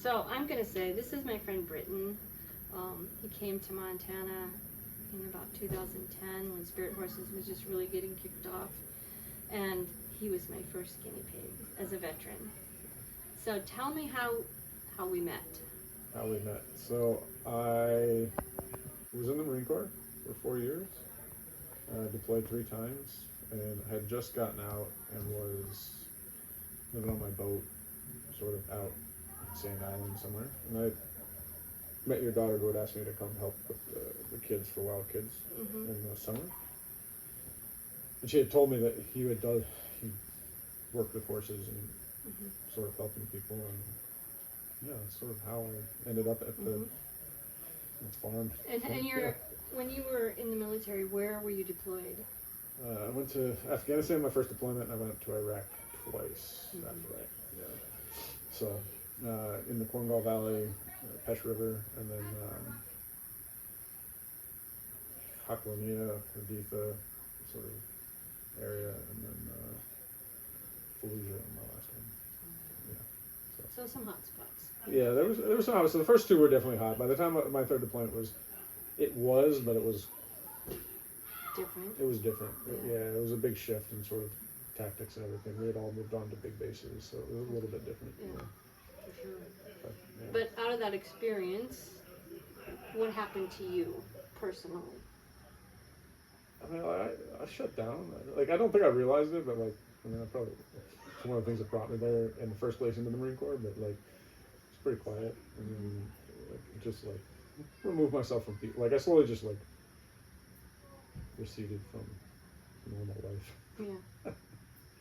So I'm going to say this is my friend Britton. He came to Montana in about 2010 when Spirit Horses was just really getting kicked off. And he was my first guinea pig as a veteran. So tell me how we met. How we met. So I was in the Marine Corps for 4 years, deployed 3 times, and had just gotten out and was living on my boat, sort of out at Sand Island somewhere. And I met your daughter who had asked me to come help with the kids for Wild Kids in the summer. And she had told me that he worked with horses and sort of helping people, and yeah, that's sort of how I ended up at the farm. And when you were in the military, where were you deployed? I went to Afghanistan, my first deployment, and I went to Iraq twice after that. Yeah. So in the Korengal Valley, Pesh River, and then Haklania, Haditha sort of area, and then Fallujah in my last one. Yeah. So some hot spots. Yeah, there was some hot. So the first 2 were definitely hot. By the time my third deployment was, but it was different. It was different. It was a big shift in sort of tactics and everything. We had all moved on to big bases, so it was a little bit different. Yeah, for sure. But out of that experience, what happened to you personally? I mean, I shut down. Like, I don't think I realized it, but like, I mean, it's one of the things that brought me there in the first place into the Marine Corps. But like, it's pretty quiet, and like, just like remove myself from people. Like, I slowly just like receded from normal life. Yeah.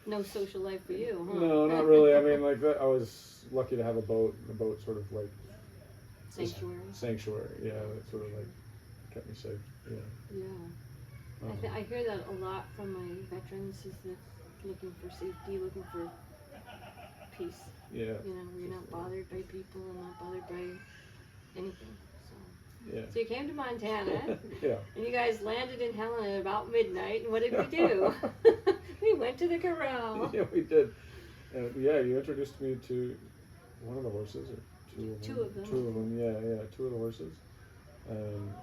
No social life for you, huh? No, not really. I mean, like, I was lucky to have a boat. The boat sort of like sanctuary. Yeah, it sort of like kept me safe. Yeah. Yeah. I hear that a lot from my veterans, is that looking for safety, looking for peace. Yeah. You know, where you're not bothered by people and not bothered by anything. So. Yeah. So you came to Montana. Yeah. And you guys landed in Helena at about midnight. And what did we do? We went to the corral. Yeah, we did. And yeah, you introduced me to one of the horses, or 2 of them. 2 of them. 2 of them. Yeah, 2 of the horses. And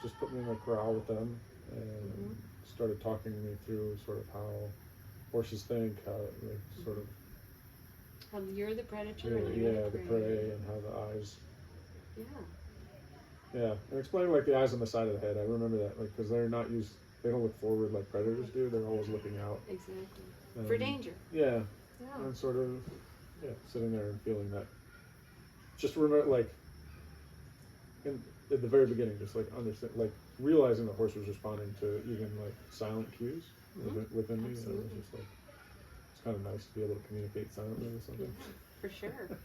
just put me in the corral with them, and started talking me through sort of how horses think, how they sort of. How you're the predator. The prey, and how the eyes. Yeah. Yeah, and explaining like the eyes on the side of the head. I remember that, like, because they're not used. They don't look forward like predators do. They're always looking out. Exactly. For danger. Yeah. Yeah. And sort of, sitting there and feeling that. Just remember, like, at the very beginning, just like understand, like realizing the horse was responding to even like silent cues within me. And it was just like, it's kind of nice to be able to communicate silently with something. Yeah, for sure.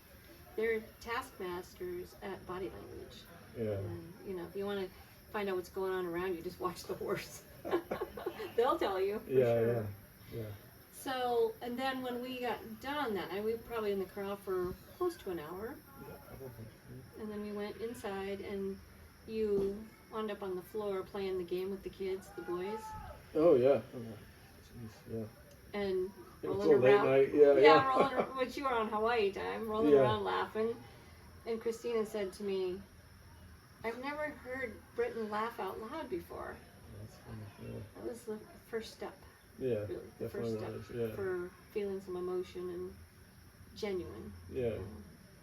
They're taskmasters at body language. Yeah. And, you know, if you want to find out what's going on around you, just watch the horse. They'll tell you. For sure. Yeah. So, and then when we got done that night, we were probably in the corral for close to an hour. Yeah, probably. And then we went inside, and you wound up on the floor playing the game with the kids, the boys. Oh yeah. Jeez, yeah. And rolling It's around. late night. Yeah, rolling around. But you were on Hawaii time, rolling around laughing. And Christina said to me, "I've never heard Britton laugh out loud before." That's funny. Yeah. That was the first step. Yeah. Really, the first step for feeling some emotion and genuine. Yeah.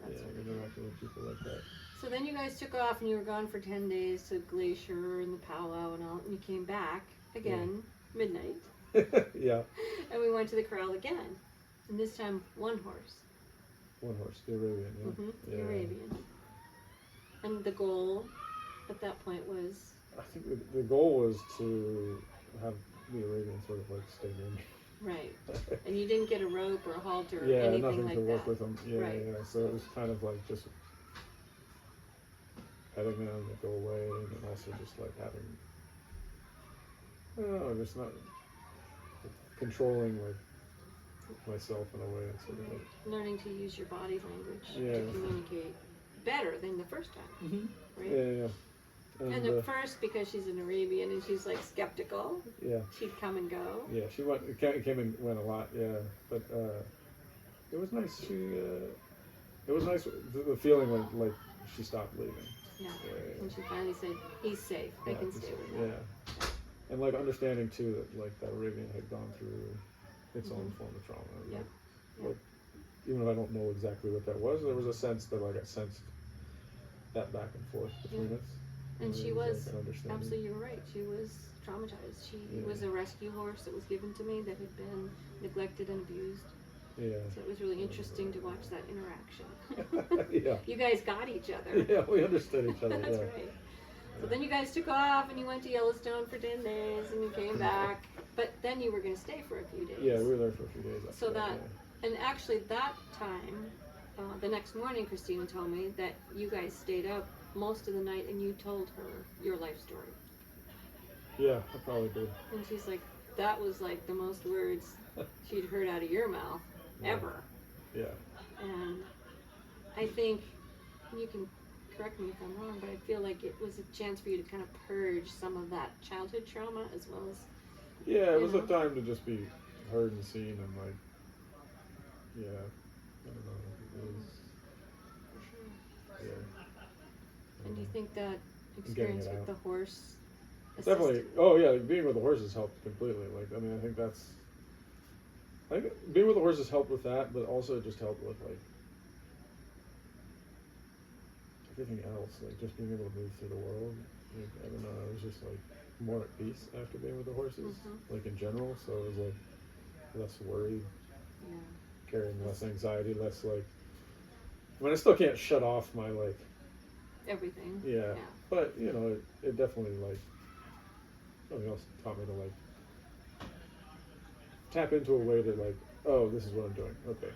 That's Interacting with people like that. So then you guys took off and you were gone for 10 days to Glacier and the powwow and all, and you came back again, midnight. Yeah. And we went to the corral again. And this time, 1 horse. 1 horse, the Arabian, yeah. The Arabian. And the goal at that point was? I think the goal was to have the Arabian sort of like stay near me. Right. And you didn't get a rope or a halter or yeah, anything nothing like to that. work with them. Yeah, right. Yeah. So it was kind of like just petting them to go away, and also just like having, I don't know, just not controlling like myself in a way. It's sort of like learning to use your body language to communicate better than the first time. Right? Yeah. And at first, because she's an Arabian and she's like skeptical, she'd come and go. Yeah, she came and went a lot. Yeah, but it was nice. it was nice, the feeling like she stopped leaving. Yeah. Yeah, And she finally said, "He's safe. I can stay with him." Yeah. And like understanding too that like that Arabian had gone through its own Mhm. form of trauma. Yep. Like, Yep. like even if I don't know exactly what that was, there was a sense that like I sensed that back and forth between Yeah. us. And there she was like, an understanding. absolutely, you're right. She was traumatized. She Yeah. was a rescue horse that was given to me that had been neglected and abused. Yeah. So it was really interesting to watch that interaction. Yeah. You guys got each other. Yeah, we understood each other. That's Yeah. right. So then you guys took off and you went to Yellowstone for 10 days and you came back. But then you were going to stay for a few days. Yeah, we were there for a few days. After So that, yeah. and actually that time, the next morning, Christina told me that you guys stayed up most of the night and you told her your life story. Yeah, I probably did. And she's like, that was like the most words she'd heard out of your mouth ever. Yeah. And I think, you can correct me if I'm wrong, but I feel like it was a chance for you to kind of purge some of that childhood trauma as well as. Yeah, it was You a know? time to just be heard and seen and like, yeah, I don't know, it was, For sure. yeah. And do you think that Getting experience it with out. the horse Definitely. assisted? Oh yeah, like being with the horses helped completely. Like I mean, I think being with the horses helped with that, but also it just helped with like everything else. Like just being able to move through the world. Like, I don't know. I was just like more at peace after being with the horses. Mhm. Like in general, so it was like less worry, Yeah. carrying less anxiety, less like. I mean, I still can't shut off my like. Everything. Yeah. But you know, it definitely like. Something else taught me to like tap into a way that like, oh, this is what I'm doing. Okay.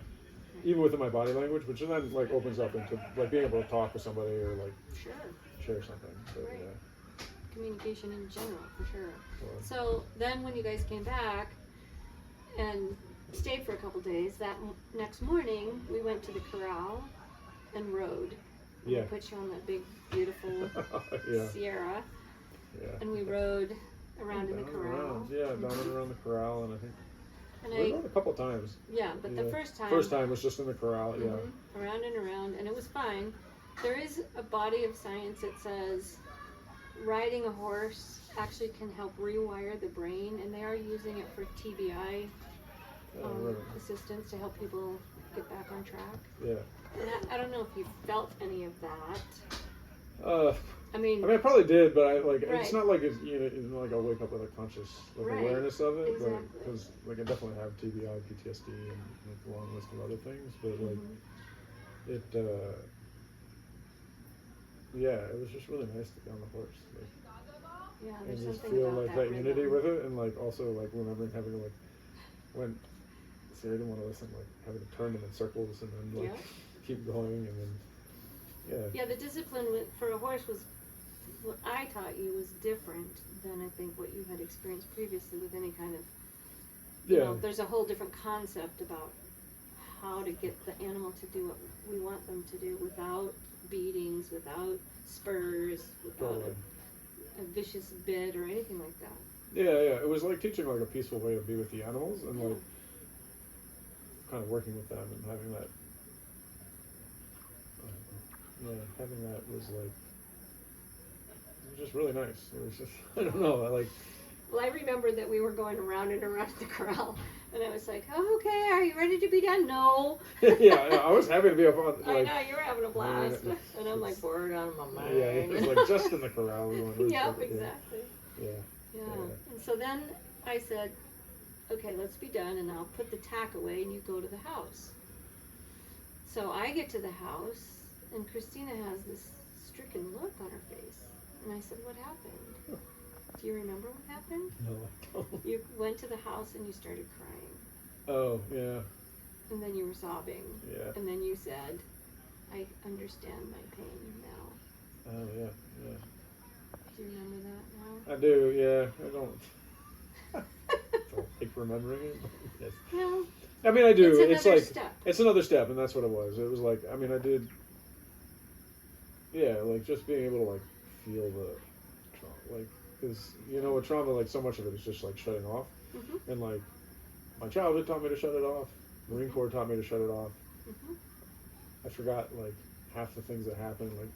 Even within my body language, which then like opens up into like being able to talk with somebody or like Sure. share something. But, Right. yeah. Communication in general, for sure. Well, So then when you guys came back and stayed for a couple days, that next morning we went to the corral and rode. And Yeah. we put you on that big, beautiful yeah. Sierra, Yeah. and we rode around in the Down and corral. around. Yeah, down and around the corral, and I think And we rode a couple times. yeah, but the Yeah. first time was just in the corral. Yeah. around and around, and it was fine. There is a body of science that says riding a horse actually can help rewire the brain, and they are using it for TBI Right. assistance to help people get back on track. Yeah. And I don't know if you felt any of that. I I mean, mean, I probably did, but I like Right. it's not like it's you know like I'll wake up with a conscious like, Right. awareness of it, Exactly. because like I definitely have TBI, PTSD, and like a long list of other things, but like it, yeah, it was just really nice to be on the horse, like, yeah, and there's just something feel about like that rhythm. unity with it, and like also like remembering having to like when Sarah didn't want to listen, like having to turn them in circles and then like Yeah. keep going, and then Yeah, the discipline for a horse was, what I taught you was different than I think what you had experienced previously with any kind of, you yeah, know, there's a whole different concept about how to get the animal to do what we want them to do without beatings, without spurs, without totally. a vicious bit or anything like that. Yeah, it was like teaching like a peaceful way to be with the animals and Yeah. like kind of working with them and having that. Having that was like it was just really nice. It was just I don't know, I like Well, I remember that we were going around and around the corral, and I was like, oh, okay, are you ready to be done? No. yeah, I was happy to be up on I like know, you were having a blast. Yeah, And I'm like, bored out of my mind. yeah, it was like just in the corral. We went Yep, exactly. Yeah. Yeah. Yeah. And so then I said, okay, let's be done, and I'll put the tack away, and you go to the house. So I get to the house, and Christina has this stricken look on her face. And I said, what happened? Do you remember what happened? No, I don't. You went to the house and you started crying. Oh, yeah. And then you were sobbing. Yeah. And then you said, I understand my pain now. Oh, yeah. Do you remember that now? I do, yeah. I don't like remembering it. Yes. No. I mean, I do. It's another like step. it's another step, and that's what it was. It was like I mean, I did. Yeah, like just being able to like feel the trauma, like because you know with trauma, like so much of it is just like shutting off, Mm-hmm. and like my childhood taught me to shut it off. Marine Corps taught me to shut it off. Mm-hmm. I forgot like half the things that happened, like,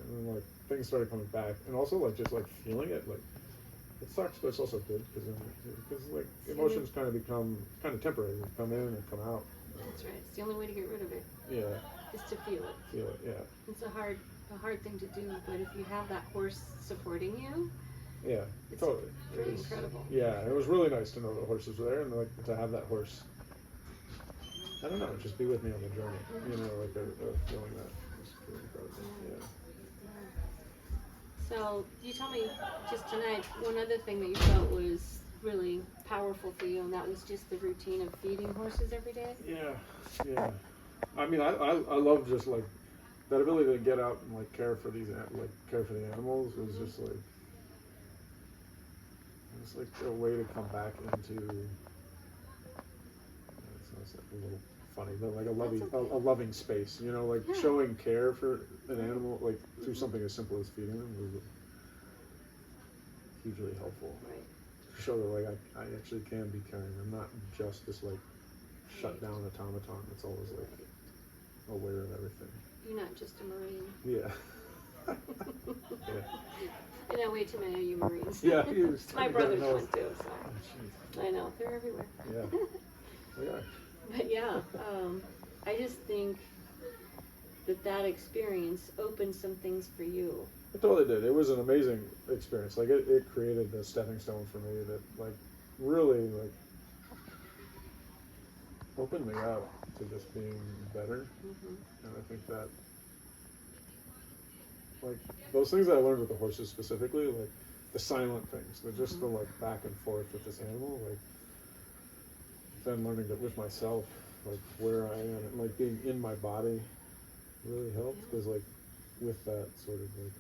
and then like things started coming back, and also like just like feeling it, like it sucks, but it's also good because like emotions kind of become kind of temporary. They come in and come out. That's right. It's the only way to get rid of it. Yeah. Is to feel it. Feel it. Yeah. It's a hard thing to do, but if you have that horse supporting you, yeah, it's totally. pretty incredible. Yeah, it was really nice to know the horses were there and like to have that horse. I don't know, just be with me on the journey. You know, like a feeling that was pretty incredible. Yeah. So you told me just tonight one other thing that you felt was really powerful for you, and that was just the routine of feeding horses every day. Yeah, yeah. I mean, I love just like that ability to get out and like care for care for the animals was just like it's like a way to come back into. It sounds like a little funny, but like a loving space. You know, like showing care for an animal like through something as simple as feeding them was hugely helpful. Right. To show that like I actually can be caring. I'm not just this like shut down automaton that's always like aware of everything. You're not just a Marine. Yeah. Yeah. I know way too many of you Marines. Yeah, my brother's one too, so Oh, I know they're everywhere. yeah, they are. But yeah, I just think that experience opened some things for you. It totally did. It was an amazing experience. Like it created a stepping stone for me that like really like opened me up to just being better. And I think that like those things that I learned with the horses specifically, like the silent things, the like back and forth with this animal, like then learning that with myself, like where I am and like being in my body really helped because like with that sort of like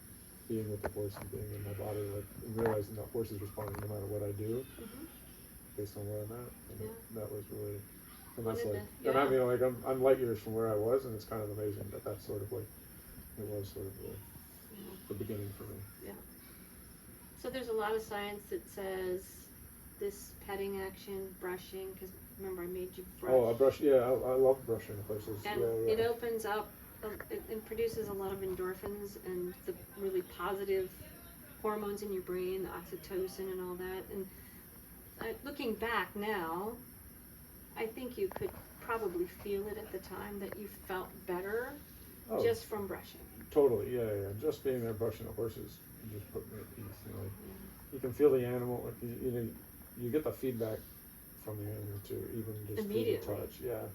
being with the horse and being in my body, like and realizing that horse is responding no matter what I do based on where I'm at. And that was really, and that's like, and I mean like I'm light years from where I was, and it's kind of amazing that that's sort of like, it was sort of the beginning for me. Yeah. So there's a lot of science that says this petting action, brushing, because remember I made you brush. Oh, I brush, yeah, I love brushing horses. And it opens up, it produces a lot of endorphins and the really positive hormones in your brain, the oxytocin and all that. And looking back now, I think you could probably feel it at the time that you felt better just from brushing. Totally, yeah. Just being there brushing the horses, you just put me at peace. You know, like, you can feel the animal. Like, you get the feedback from the animal too, even just through the touch. Yeah.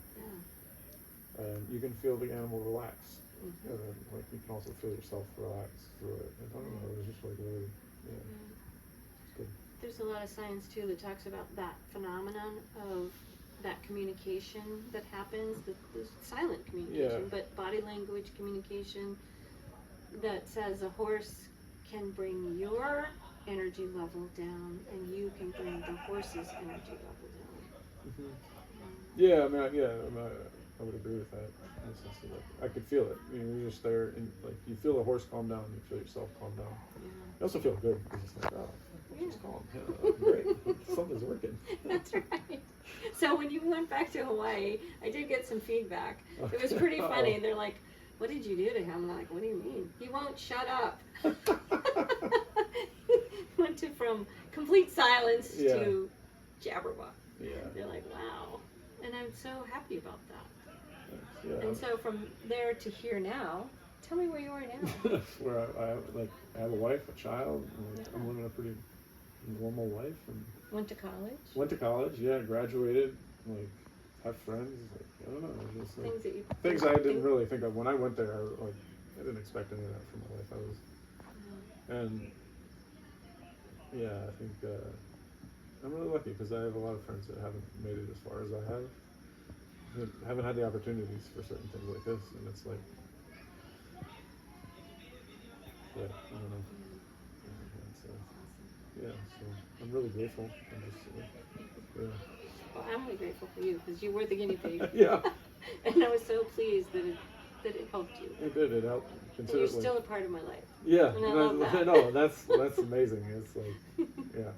And you can feel the animal relax, and then like you can also feel yourself relax through it. And I don't know, it was just like really, it's good. There's a lot of science too that talks about that phenomenon of that communication that happens, the silent communication, but body language communication that says a horse can bring your energy level down and you can bring the horse's energy level down. Yeah, I mean, I would agree with that. In the sense that I could feel it. You know, you're just there and like you feel the horse calm down, you feel yourself calm down. You also feel good because it's like, oh, she's calm. Yeah, great. Something's working. That's right. So when you went back to Hawaii, I did get some feedback. It was pretty funny. They're like, what did you do to him? And I'm like, what do you mean? He won't shut up. Went from complete silence to jabberwock. Yeah. They're like, wow. And I'm so happy about that. Yeah. And so from there to here now, tell me where you are now. Where I have a wife, a child. And I'm living a pretty normal life. And went to college. Went to college. Yeah, graduated. Like, have friends. Like, I don't know. Just, like, things I didn't really think of when I went there. I didn't expect any of that from my life. And yeah, I think I'm really lucky because I have a lot of friends that haven't made it as far as I have. That haven't had the opportunities for certain things like this, and it's like, I don't know. So I'm really grateful. Well, I'm really grateful for you because you were the guinea pig. Yeah. And I was so pleased that it helped you. It did. It helped considerably. And you're still a part of my life. Yeah. And I love that. No, that's amazing. It's like, yeah,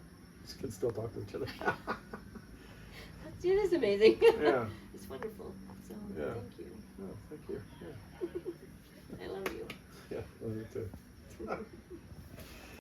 we can still talk to each other. See, it is amazing. Yeah. It's wonderful. So, Yeah. thank you. Oh, thank you. Yeah. I love you. Yeah, love you too.